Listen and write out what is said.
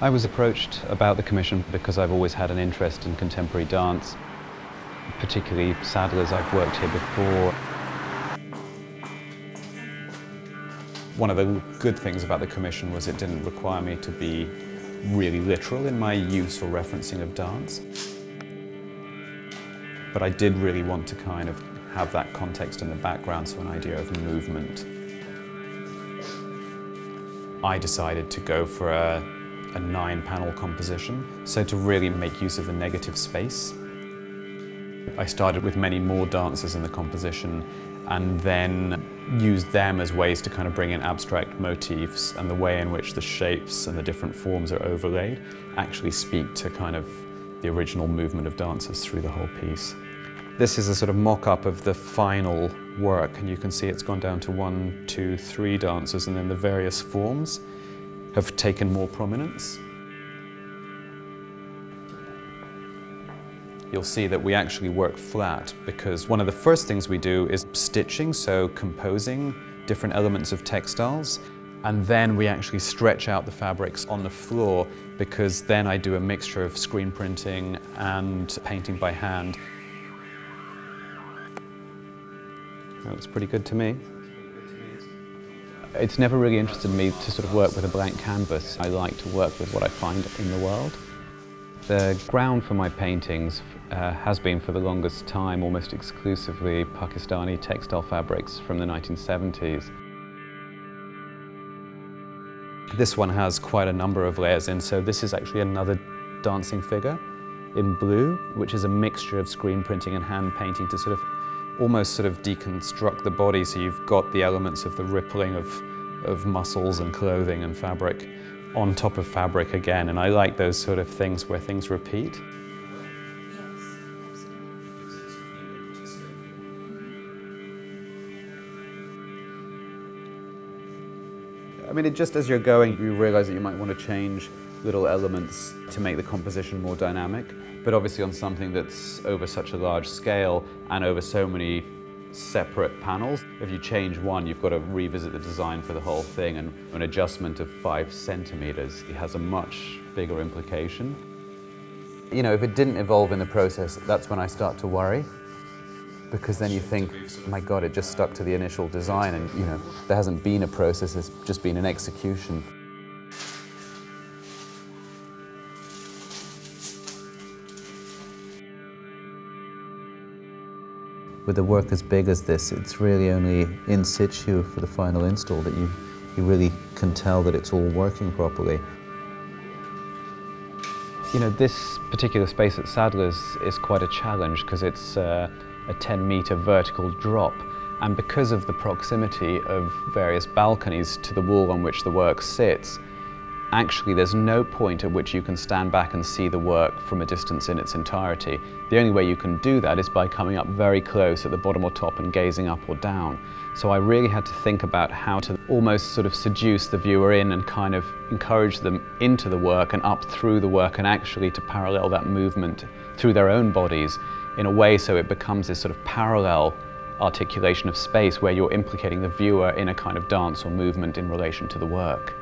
I was approached about the commission because I've always had an interest in contemporary dance, particularly Sadler's. I've worked here before. One of the good things about the commission was it didn't require me to be really literal in my use or referencing of dance. But I did really want to kind of have that context in the background, so an idea of movement. I decided to go for a 9-panel composition, so to really make use of the negative space. I started with many more dancers in the composition and then used them as ways to kind of bring in abstract motifs, and the way in which the shapes and the different forms are overlaid actually speak to kind of the original movement of dancers through the whole piece. This is a sort of mock-up of the final work, and you can see it's gone down to 1, 2, 3 dancers, and then the various forms have taken more prominence. You'll see that we actually work flat because one of the first things we do is stitching, so composing different elements of textiles, and then we actually stretch out the fabrics on the floor, because then I do a mixture of screen printing and painting by hand. That looks pretty good to me. It's never really interested me to sort of work with a blank canvas. I like to work with what I find in the world. The ground for my paintings has been for the longest time almost exclusively Pakistani textile fabrics from the 1970s. This one has quite a number of layers in, so this is actually another dancing figure in blue, which is a mixture of screen printing and hand painting to sort of almost sort of deconstruct the body, so you've got the elements of the rippling of muscles and clothing and fabric on top of fabric again, and I like those sort of things where things repeat. I mean, just as you're going, you realize that you might want to change little elements to make the composition more dynamic, but obviously on something that's over such a large scale and over so many separate panels, if you change one, you've got to revisit the design for the whole thing, and an adjustment of 5 centimeters, it has a much bigger implication. You know, if it didn't evolve in the process, that's when I start to worry, because then you think, oh my God, it just stuck to the initial design, and you know, there hasn't been a process, it's just been an execution. With a work as big as this, it's really only in situ for the final install that you really can tell that it's all working properly. You know, this particular space at Sadler's is quite a challenge because it's a 10-meter vertical drop, and because of the proximity of various balconies to the wall on which the work sits, actually there's no point at which you can stand back and see the work from a distance in its entirety. The only way you can do that is by coming up very close at the bottom or top and gazing up or down. So I really had to think about how to almost sort of seduce the viewer in and kind of encourage them into the work and up through the work, and actually to parallel that movement through their own bodies in a way so it becomes this sort of parallel articulation of space where you're implicating the viewer in a kind of dance or movement in relation to the work.